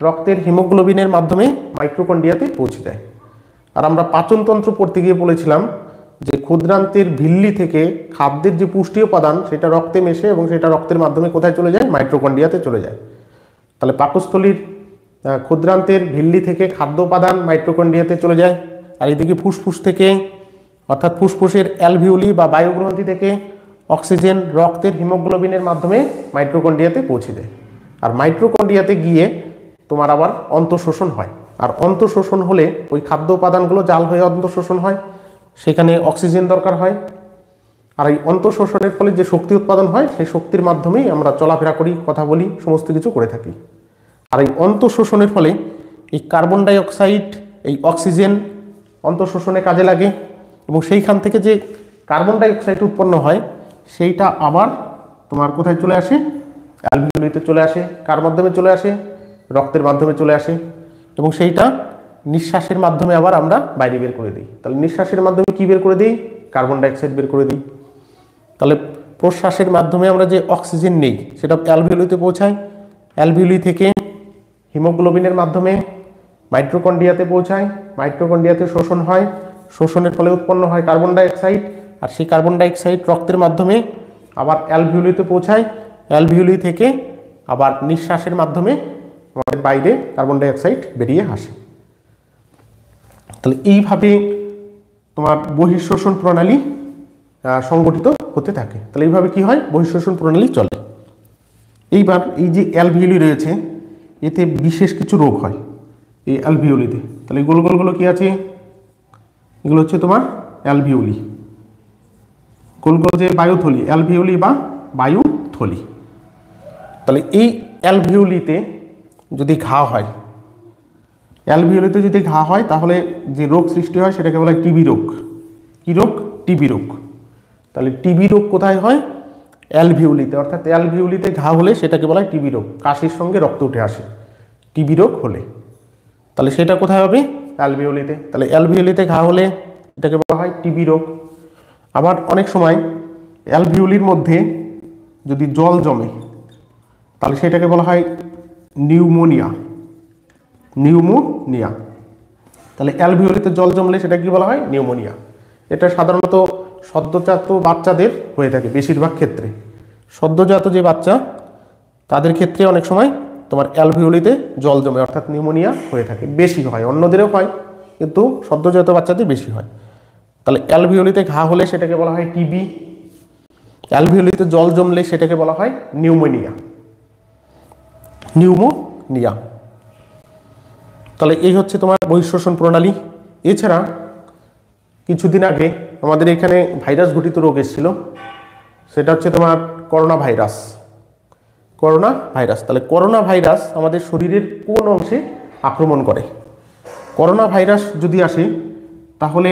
রক্তের হিমোগ্লোবিনের মাধ্যমে মাইটোকন্ড্রিয়াতে পৌঁছে যায়। আর আমরা পাচনতন্ত্র পড়তে গিয়ে বলেছিলাম যে ক্ষুদ্রান্তের ভিল্লি থেকে খাদ্যের যে পুষ্টি উপাদান সেটা রক্তে মেশে এবং সেটা রক্তের মাধ্যমে কোথায় চলে যায়? মাইটোকন্ড্রিয়াতে চলে যায়। তাহলে পাকস্থলীর ক্ষুদ্রান্তের ভিল্লি থেকে খাদ্য উপাদান মাইটোকন্ড্রিয়াতে চলে যায়। আর এদিকে ফুসফুস থেকে অর্থাৎ ফুসফুসের অ্যালভিউলি বা বায়ুগ্রন্থি থেকে অক্সিজেন রক্তের হিমোগ্লোবিনের মাধ্যমে মাইটোকন্ড্রিয়াতে পৌঁছে যায়। আর মাইটোকন্ড্রিয়াতে গিয়ে তোমার আবার অন্তঃশোষণ হয়। আর অন্তঃশোষণ হলে ওই খাদ্য উপাদানগুলো জাল হয়ে অন্তঃশোষণ হয়, সেখানে অক্সিজেন দরকার হয়। আর এই অন্তঃশোষণের ফলে যে শক্তি উৎপাদন হয় সেই শক্তির মাধ্যমেই আমরা চলাফেরা করি, কথা বলি, সমস্ত কিছু করে থাকি। আর এই অন্তঃশোষণের ফলে এই কার্বন ডাই অক্সাইড এই অক্সিজেন অন্তঃশোষণে কাজে লাগে এবং সেইখান থেকে যে কার্বন ডাই অক্সাইড উৎপন্ন হয় সেইটা আবার তোমার কোথায় চলে আসে? অ্যালভিউলিতে চলে আসে। কার মাধ্যমে চলে আসে? রক্তের মাধ্যমে চলে আসে এবং সেইটা নিঃশ্বাসের মাধ্যমে আবার আমরা বাইরে বের করে দিই। তাহলে নিঃশ্বাসের মাধ্যমে কি বের করে দিই? কার্বন ডাই অক্সাইড বের করে দিই। তাহলে প্রশ্বাসের মাধ্যমে আমরা যে অক্সিজেন নেই সেটা অ্যালভিউলিতে পৌঁছায়, অ্যালভিউলি থেকে হিমোগ্লোবিনের মাধ্যমে মাইটোকন্ড্রিয়াতে পৌঁছায়, মাইটোকন্ড্রিয়াতে শোষণ হয়, শোষণের ফলে উৎপন্ন হয় কার্বন ডাই অক্সাইড। আর সেই কার্বন ডাই অক্সাইড রক্তের মাধ্যমে আবার অ্যালভিউলিতে পৌঁছায়, অ্যালভিউলি থেকে আবার নিঃশ্বাসের মাধ্যমে আমাদের বাইরে কার্বন ডাই অক্সাইড বেরিয়ে আসে। তাহলে এইভাবে তোমার বহিঃশ্বসন প্রণালী সংগঠিত হতে থাকে। তাহলে এইভাবে কি হয়? বহিঃশ্বসন প্রণালী চলে। এইবার এই যে অ্যালভিউলি রয়েছে এতে বিশেষ কিছু রোগ হয় এই অ্যালভিউলিতে। তাহলে এই গোলগোলগুলো কি আছে? এগুলো হচ্ছে তোমার অ্যালভিউলি, গোলগোল যে বায়ুথলি, অ্যালভিউলি বা বায়ুথলি। তাহলে এই অ্যালভিউলিতে যদি ঘা হয়, অ্যালভিউলিতে যদি ঘা হয় তাহলে যে রোগ সৃষ্টি হয় সেটাকে বলা হয় টিবি রোগ। কি রোগ? টিবি রোগ। তাহলে টিবি রোগ কোথায় হয়? অ্যালভিউলিতে। অর্থাৎ অ্যালভিউলিতে ঘা হলে সেটাকে বলা হয় টিবি রোগ। কাশির সঙ্গে রক্ত উঠে আসে টিবি রোগ হলে। তাহলে সেটা কোথায় হবে? অ্যালভিউলিতে। তাহলে অ্যালভিউলিতে ঘা হলে এটাকে বলা হয় টিবি রোগ। আবার অনেক সময় অ্যালভিউলির মধ্যে যদি জল জমে তাহলে সেটাকে বলা হয় নিউমোনিয়া। নিউমোনিয়া। তাহলে অ্যালভিউলিতে জল জমলে সেটা কি বলা হয়? নিউমোনিয়া। এটা সাধারণত সদ্যজাত বাচ্চাদের হয়ে থাকে বেশিরভাগ ক্ষেত্রে। সদ্যজাত যে বাচ্চা তাদের ক্ষেত্রে অনেক সময় তোমার অ্যালভিউলিতে জল জমে অর্থাৎ নিউমোনিয়া হয়ে থাকে, বেশি হয়। অন্যদেরও হয় কিন্তু সদ্যজাত বাচ্চাদের বেশি হয়। তাহলে অ্যালভিউলিতে ঘা হলে সেটাকে বলা হয় টিবি, অ্যালভিউলিতে জল জমলে সেটাকে বলা হয় নিউমোনিয়া। নিউমোনিয়া। তাহলে এই হচ্ছে তোমার বহিঃশ্বসন প্রণালী। এছাড়া কিছুদিন আগে আমাদের এখানে ভাইরাস ঘটিত রোগ এসেছিল, সেটা হচ্ছে তোমার করোনা ভাইরাস। Corona virus. তাহলে করোনা ভাইরাস আমাদের শরীরের কোন অংশে আক্রমণ করে? করোনা ভাইরাস যদি আসে তাহলে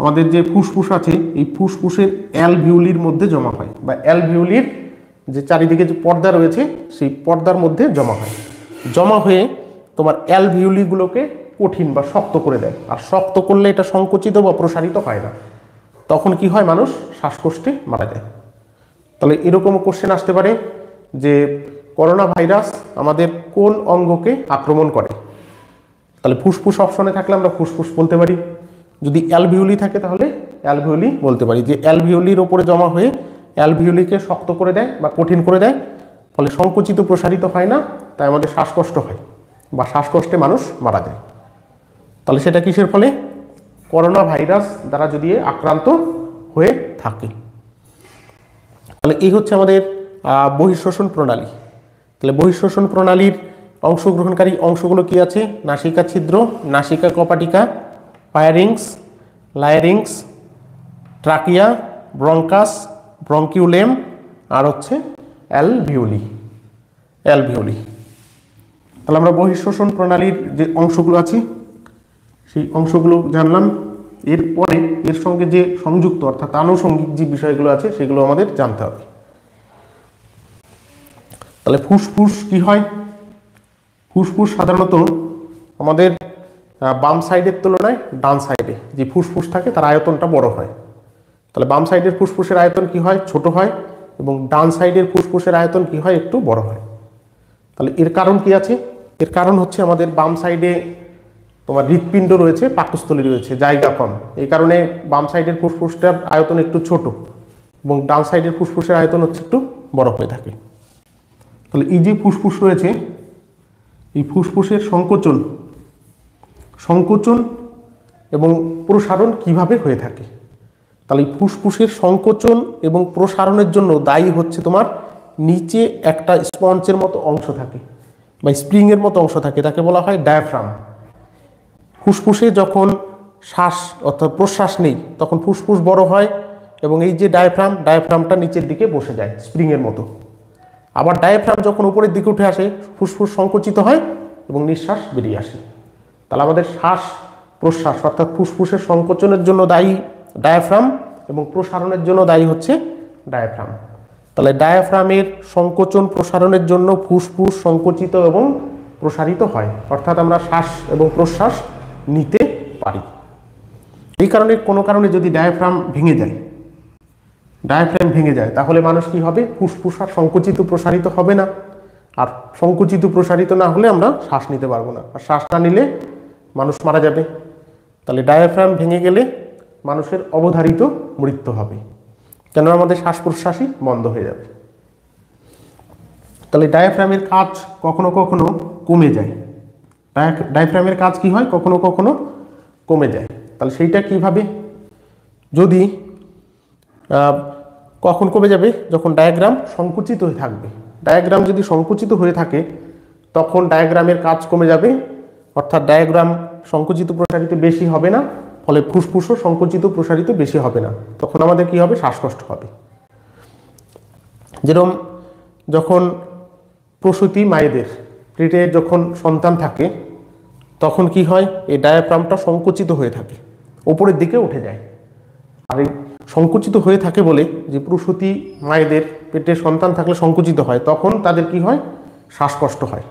আমাদের যে ফুসফুস আছে এই ফুসফুসের অ্যালভিউলির মধ্যে জমা হয়, বা অ্যালভিউলির যে চারিদিকে যে পর্দা রয়েছে সেই পর্দার মধ্যে জমা হয়। জমা হয়ে তোমার অ্যালভিউলিগুলোকে কঠিন বা শক্ত করে দেয়। আর শক্ত করলে এটা সংকুচিত বা প্রসারিত হয় না, তখন কি হয়? মানুষ শ্বাসকষ্টে মারা যায়। তাহলে এরকম কোশ্চেন আসতে পারে যে করোনা ভাইরাস আমাদের কোন অঙ্গকে আক্রমণ করে? তাহলে ফুসফুস অপশনে থাকলে আমরা ফুসফুস বলতে পারি। যদি অ্যালভিউলি থাকে তাহলে অ্যালভিউলি বলতে পারি, যে অ্যালভিউলির ওপরে জমা হয়ে অ্যালভিউলিকে শক্ত করে দেয় বা কঠিন করে দেয়, ফলে সংকুচিত প্রসারিত হয় না, তাই আমাদের শ্বাসকষ্ট হয় বা শ্বাসকষ্টে মানুষ মারা যায়। তাহলে সেটা কিসের ফলে? করোনা ভাইরাস দ্বারা যদি আক্রান্ত হয়ে থাকে। তাহলে এই হচ্ছে আমাদের বহিঃশ্বসন প্রণালী। তাহলে বহিঃশ্বসন প্রণালীর অংশগ্রহণকারী অংশগুলো কি আছে? নাসিকা ছিদ্র, নাসিকা কপাটিকা, ফায়ারিংস, লায়ারিংস, ট্রাকিয়া, ব্রঙ্কাস, ব্রঙ্কিউলেম, আর হচ্ছে অ্যালভিউলি। অ্যালভিউলি। তাহলে আমরা বহিঃশ্বসন প্রণালীর যে অংশগুলো আছে সেই অংশগুলো জানলাম। এরপরে এর সঙ্গে যে সংযুক্ত অর্থাৎ আনুষঙ্গিক যে বিষয়গুলো আছে সেগুলো আমাদের জানতে হবে। তাহলে ফুসফুস কি হয়? ফুসফুস সাধারণত আমাদের বাম সাইডের তুলনায় ডান সাইডে যে ফুসফুস থাকে তার আয়তনটা বড় হয়। তাহলে বাম সাইডের ফুসফুসের আয়তন কি হয়? ছোট হয়, এবং ডান সাইডের ফুসফুসের আয়তন কি হয়? একটু বড় হয়। তাহলে এর কারণ কি আছে? এর কারণ হচ্ছে আমাদের বাম সাইডে তোমার হৃৎপিণ্ড রয়েছে, পাকস্থলী রয়েছে, জায়গা কম, এই কারণে বাম সাইডের ফুসফুসটার আয়তন একটু ছোট এবং ডান সাইডের ফুসফুসের আয়তন হচ্ছে একটু বড় হয়ে থাকে। তাহলে এই যে ফুসফুস রয়েছে, এই ফুসফুসের সংকোচন এবং প্রসারণ কিভাবে হয়ে থাকে? তাহলে এই ফুসফুসের সংকোচন এবং প্রসারণের জন্য দায়ী হচ্ছে তোমার নিচে একটা স্পঞ্জের মতো অংশ থাকে বা স্প্রিং এর মতো অংশ থাকে, তাকে বলা হয় ডায়াফ্রাম। ফুসফুসে যখন শ্বাস অর্থাৎ প্রশ্বাস নেই তখন ফুসফুস বড় হয় এবং এই যে ডায়াফ্রামটা নিচের দিকে বসে যায় স্প্রিং এর মতো। আবার ডায়াফ্রাম যখন উপরের দিকে উঠে আসে ফুসফুস সংকুচিত হয় এবং নিঃশ্বাস বেরিয়ে আসে। তাহলে আমাদের শ্বাস প্রশ্বাস অর্থাৎ ফুসফুসের সংকোচনের জন্য দায়ী ডায়াফ্রাম এবং প্রসারণের জন্য দায়ী হচ্ছে ডায়াফ্রাম। তাহলে ডায়াফ্রামের সংকোচন প্রসারণের জন্য ফুসফুস সংকুচিত এবং প্রসারিত হয়, অর্থাৎ আমরা শ্বাস এবং প্রশ্বাস নিতে পারি। এই কারণে কোনো কারণে যদি ডায়াফ্রাম ভেঙে যায় তাহলে মানুষ কি হবে? ফুসফুস আর সংকুচিত প্রসারিত হবে না, আর সংকুচিত প্রসারিত না হলে আমরা শ্বাস নিতে পারবো না, আর শ্বাস না নিলে মানুষ মারা যাবে। তাহলে ডায়াফ্রাম ভেঙে গেলে মানুষের অবধারিত মৃত্যু হবে, কেন আমাদের শ্বাস প্রশ্বাসই বন্ধ হয়ে যাবে। তাহলে ডায়াফ্রামের কাজ কখনো কখনো কমে যায়। ডায়াফ্রামের কাজ কি হয়? কখনো কখনো কমে যায়। তাহলে সেইটা কিভাবে? যদি কখন কমে যাবে? যখন ডায়াগ্রাম সংকুচিত হয়ে থাকবে। ডায়াগ্রাম যদি সংকুচিত হয়ে থাকে তখন ডায়াগ্রামের কাজ কমে যাবে, অর্থাৎ ডায়াগ্রাম সংকুচিত প্রসারিত বেশি হবে না, ফলে ফুসফুসও সংকুচিত প্রসারিত বেশি হবে না, তখন আমাদের কি হবে? শ্বাসকষ্ট হবে। যেরকম যখন প্রসূতি মায়েদের পেটে যখন সন্তান থাকে তখন কি হয়? এই ডায়াফ্রামটা সংকুচিত হয়ে থাকে, উপরের দিকে উঠে যায়। আর এই সংকুচিত হয়ে থাকে বলে যে প্রসূতি মায়েদের পেটে সন্তান থাকলে সংকুচিত হয়, তখন তাদের কি হয়? শ্বাসকষ্ট হয়।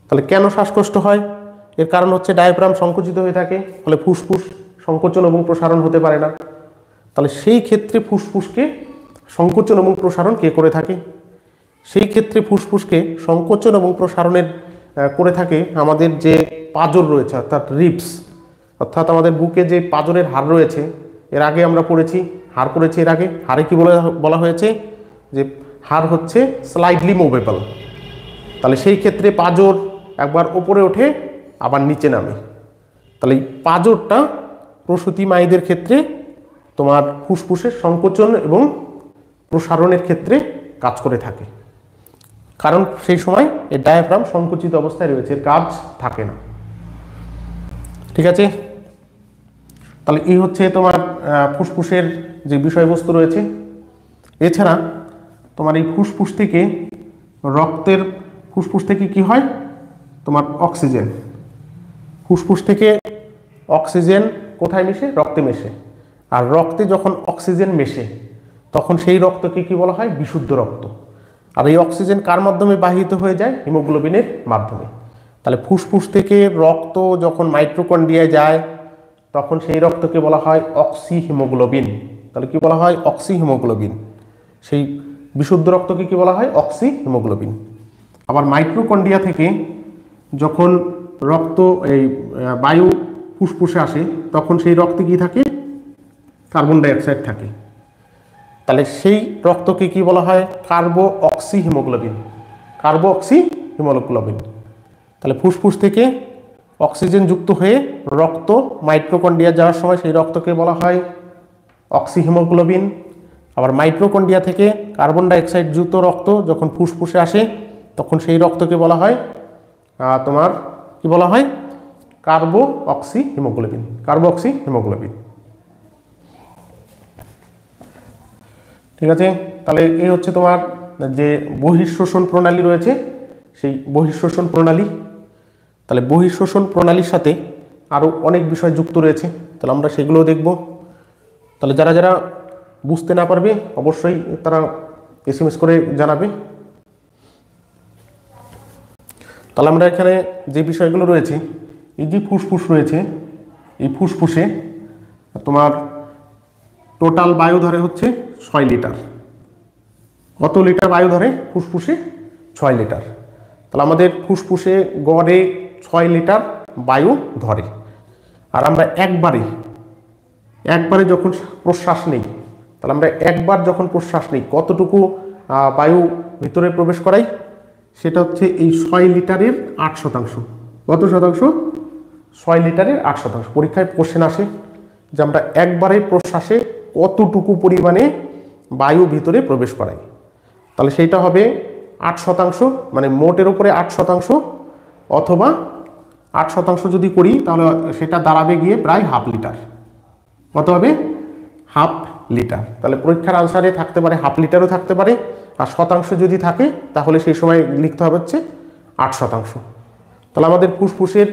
তাহলে কেন শ্বাসকষ্ট হয়? এর কারণ হচ্ছে ডায়াফ্রাম সংকুচিত হয়ে থাকে, ফলে ফুসফুস সংকোচন এবং প্রসারণ হতে পারে না। তাহলে সেই ক্ষেত্রে ফুসফুসকে সংকোচন এবং প্রসারণ কে করে থাকে? সেই ক্ষেত্রে ফুসফুসকে সংকোচন এবং প্রসারণের করে থাকে আমাদের যে পাঁজর রয়েছে, অর্থাৎ রিবস, অর্থাৎ আমাদের বুকে যে পাঁজরের হাড় রয়েছে, এর আগে আমরা হাড় পড়েছি এর আগে। হাড়ে কি বলা হয়েছে? যে হাড় হচ্ছে স্লাইডলি মুভেবল। তাহলে সেই ক্ষেত্রে পাঁজর একবার উপরে ওঠে আবার নিচে নামে। তাহলে এই পাঁজরটা প্রসূতি মায়েদের ক্ষেত্রে তোমার ফুসফুসের সংকোচন এবং প্রসারণের ক্ষেত্রে কাজ করে থাকে, কারণ সেই সময় এই ডায়াফ্রাম সংকুচিত অবস্থায় রয়েছে, এর কাজ থাকে না। ঠিক আছে? তাহলে এই হচ্ছে তোমার ফুসফুসের যে বিষয়বস্তু রয়েছে। এছাড়া তোমার এই ফুসফুস থেকে কি হয়? তোমার অক্সিজেন, ফুসফুস থেকে অক্সিজেন কোথায় মেশে? রক্তে মেশে। আর রক্তে যখন অক্সিজেন মেশে তখন সেই রক্তকে কি বলা হয়? বিশুদ্ধ রক্ত। আর এই অক্সিজেন কার মাধ্যমে বাহিত হয়ে যায়? হিমোগ্লোবিনের মাধ্যমে। তাহলে ফুসফুস থেকে রক্ত যখন মাইটোকন্ড্রিয়ায় যায় তখন সেই রক্তকে বলা হয় অক্সি হিমোগ্লোবিন। তাহলে কি বলা হয়? Oxy haemoglobin. সেই বিশুদ্ধ রক্তকে কি বলা হয়? Oxy haemoglobin. আবার মাইটোকন্ড্রিয়া থেকে যখন রক্ত এই বায়ু ফুসফুসে আসে তখন সেই রক্তে কি থাকে? কার্বন ডাইঅক্সাইড থাকে। তাহলে সেই রক্তকে কি বলা হয়? কার্বো অক্সি হিমোগ্লোবিন। তাহলে ফুসফুস থেকে অক্সিজেন যুক্ত হয়ে রক্ত মাইটোকন্ড্রিয়া যাওয়ার সময় সেই রক্তকে বলা হয় অক্সি হিমোগ্লোবিন। আবার মাইটোকন্ড্রিয়া থেকে কার্বন ডাইঅক্সাইড যুক্ত রক্ত যখন ফুসফুসে আসে তখন সেই রক্তকে বলা হয় তোমার কি বলা হয়? কার্বো অক্সি হিমোগ্লোবিন। ঠিক আছে? তাহলে এই হচ্ছে তোমার যে বহিঃশ্বসন প্রণালী রয়েছে, সেই বহিঃশ্বসন প্রণালী। তাহলে বহিঃশ্বসন প্রণালীর সাথে আরো অনেক বিষয় যুক্ত রয়েছে, তাহলে আমরা সেগুলোও দেখব। তাহলে যারা যারা বুঝতে না পারবে অবশ্যই তারা SMS করে জানাবে। তাহলে আমরা এখানে যে বিষয়গুলো রয়েছে, এই যে ফুসফুস রয়েছে, এই ফুসফুসে তোমার টোটাল বায়ু ধরে হচ্ছে 6 লিটার। কত লিটার বায়ু ধরে ফুসফুসে? 6 লিটার। তাহলে আমাদের ফুসফুসে গড়ে 6 লিটার বায়ু ধরে। আর আমরা একবারে যখন প্রশ্বাস নেই, তাহলে আমরা একবার যখন প্রশ্বাস নেই কতটুকু বায়ু ভিতরে প্রবেশ করাই? সেটা হচ্ছে এই 6 লিটারের 8%। কত শতাংশ? 6 লিটারের 8%। পরীক্ষায় কোশ্চেন আসে যে আমরা একবারে প্রশ্বাসে কতটুকু পরিমাণে বায়ু ভিতরে প্রবেশ করাই। তাহলে সেইটা হবে 8%, মানে মোটের উপরে 8%, অথবা 8% যদি করি তাহলে সেটা দাঁড়াবে গিয়ে প্রায় হাফ লিটার। কত হবে? Half litre. তাহলে পরীক্ষার আনসারে থাকতে পারে হাফ লিটারও থাকতে পারে, আর শতাংশ যদি থাকে তাহলে সেই সময় লিখতে হবে হচ্ছে 8%। তাহলে আমাদের ফুসফুসের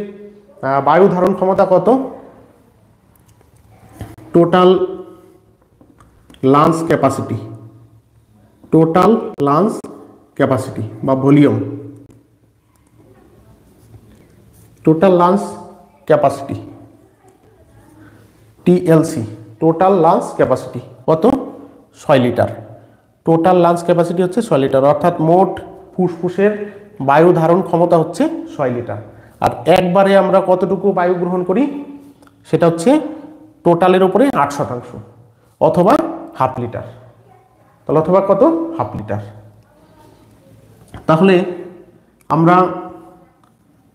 বায়ু ধারণ ক্ষমতা কত? Total lungs capacity, total lungs capacity বা volume, total lungs capacity TLC, total lungs capacity কত? 6 লিটার। টোটাল লাংস ক্যাপাসিটি হচ্ছে 6 লিটার, অর্থাৎ মোট ফুসফুসের বায়ু ধারণ ক্ষমতা হচ্ছে 6 লিটার। আর একবারে আমরা কতটুকু বায়ু গ্রহণ করি? সেটা হচ্ছে টোটালের উপরে 8%, অথবা হাফ লিটার। তাহলে অথবা কত? Half litre. তাহলে আমরা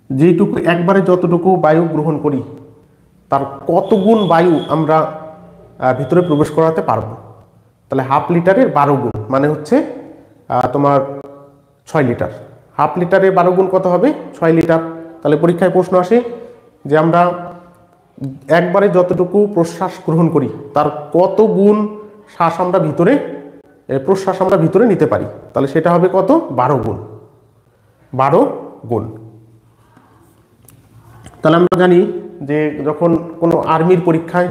যেটুকু একবারে যতটুকু বায়ু গ্রহণ করি তার কত গুণ বায়ু আমরা ভিতরে প্রবেশ করাতে পারবো? তাহলে হাফ লিটারের 12 গুণ, মানে হচ্ছে তোমার 6 লিটার। হাফ লিটারের 12 গুণ কত হবে? 6 লিটার। তাহলে পরীক্ষায় প্রশ্ন আসে যে আমরা একবারে যতটুকু প্রশ্বাস গ্রহণ করি তার কত গুণ প্রশ্বাস আমরা ভিতরে নিতে পারি। তাহলে সেটা হবে কত? 12 গুণ। 12 গুণ। তাহলে আমরা জানি যে যখন কোনো আর্মির পরীক্ষায়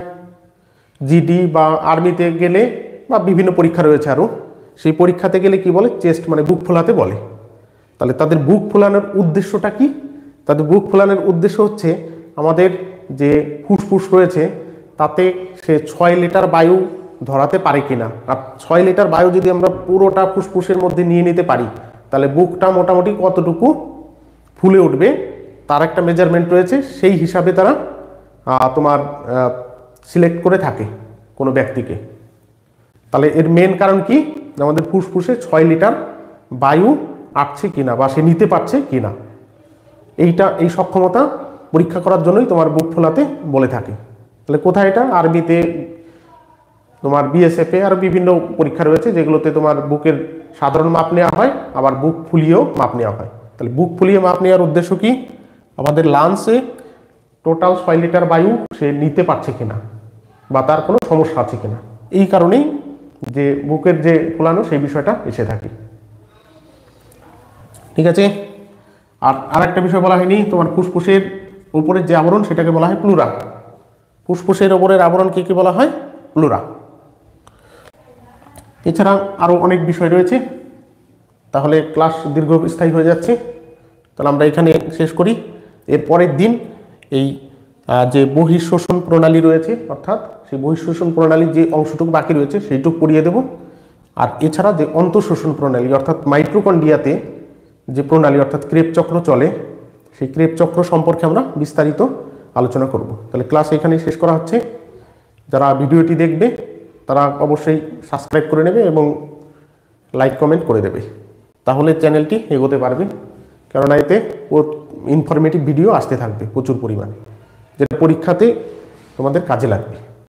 জিডি বা আর্মিতে গেলে বা বিভিন্ন পরীক্ষা রয়েছে আরও, সেই পরীক্ষাতে গেলে কি বলে? চেস্ট, মানে বুক ফোলাতে বলে। তাহলে তাদের বুক ফোলানোর উদ্দেশ্যটা কি? তাদের বুক ফোলানোর উদ্দেশ্য হচ্ছে আমাদের যে ফুসফুস রয়েছে তাতে সে 6 লিটার বায়ু ধরাতে পারে কিনা। আর 6 লিটার বায়ু যদি আমরা পুরোটা ফুসফুসের মধ্যে নিয়ে নিতে পারি তাহলে বুকটা মোটামুটি কতটুকু ফুলে উঠবে তার একটা মেজারমেন্ট রয়েছে। সেই হিসাবে তারা তোমার সিলেক্ট করে থাকে কোনো ব্যক্তিকে। তাহলে এর মেন কারণ কি? আমাদের ফুসফুসে 6 লিটার বায়ু আটছে কিনা বা সে নিতে পারছে কিনা, এই সক্ষমতা পরীক্ষা করার জন্যই তোমার বুক ফোলাতে বলে থাকে। তাহলে কোথায় এটা? আর্মিতে, তোমার বিএসএফে, আর বিভিন্ন পরীক্ষা রয়েছে যেগুলোতে তোমার বুকের সাধারণ মাপ নেওয়া হয়, আবার বুক ফুলিয়েও মাপ নেওয়া হয়। তাহলে বুক ফুলিয়ে মাপ নেওয়ার উদ্দেশ্য কি? আমাদের লাংসে টোটাল 6 লিটার বায়ু সে নিতে পারছে কিনা বা তার কোনো সমস্যা আছে কিনা, এই কারণেই যে বুকের যে ফোলানো সেই বিষয়টা এসে থাকে। ঠিক আছে। আর একটা বিষয় বলা হয়নি, তোমার ফুসফুসের উপরের যে আবরণ সেটাকে বলা হয় প্লুরা। ফুসফুসের উপরের আবরণকে কি বলা হয়? প্লুরা। এছাড়া আরো অনেক বিষয় রয়েছে, তাহলে ক্লাস দীর্ঘস্থায়ী হয়ে যাচ্ছে। তাহলে আমরা এখানে শেষ করি। এর পরের দিন এই যে বহিঃশ্বসন প্রণালী রয়েছে, অর্থাৎ সেই বহিঃশ্বসন প্রণালীর যে অংশটুকু বাকি রয়েছে সেইটুকু পড়িয়ে দেব। আর এছাড়া যে অন্তঃশ্বসন প্রণালী, অর্থাৎ মাইটোকন্ড্রিয়াতে যে প্রণালী, অর্থাৎ ক্রেব চক্র চলে, সেই ক্রেব চক্র সম্পর্কে আমরা বিস্তারিত আলোচনা করব। তাহলে ক্লাস এখানেই শেষ করা হচ্ছে। যারা ভিডিওটি দেখবে তারা অবশ্যই সাবস্ক্রাইব করে নেবে এবং লাইক কমেন্ট করে দেবে, তাহলে চ্যানেলটি এগোতে পারবে। কেননা এতে ইনফরমেটিভ ভিডিও আসতে থাকবে প্রচুর পরিমাণে, যেটা পরীক্ষাতে তোমাদের কাজে লাগবে।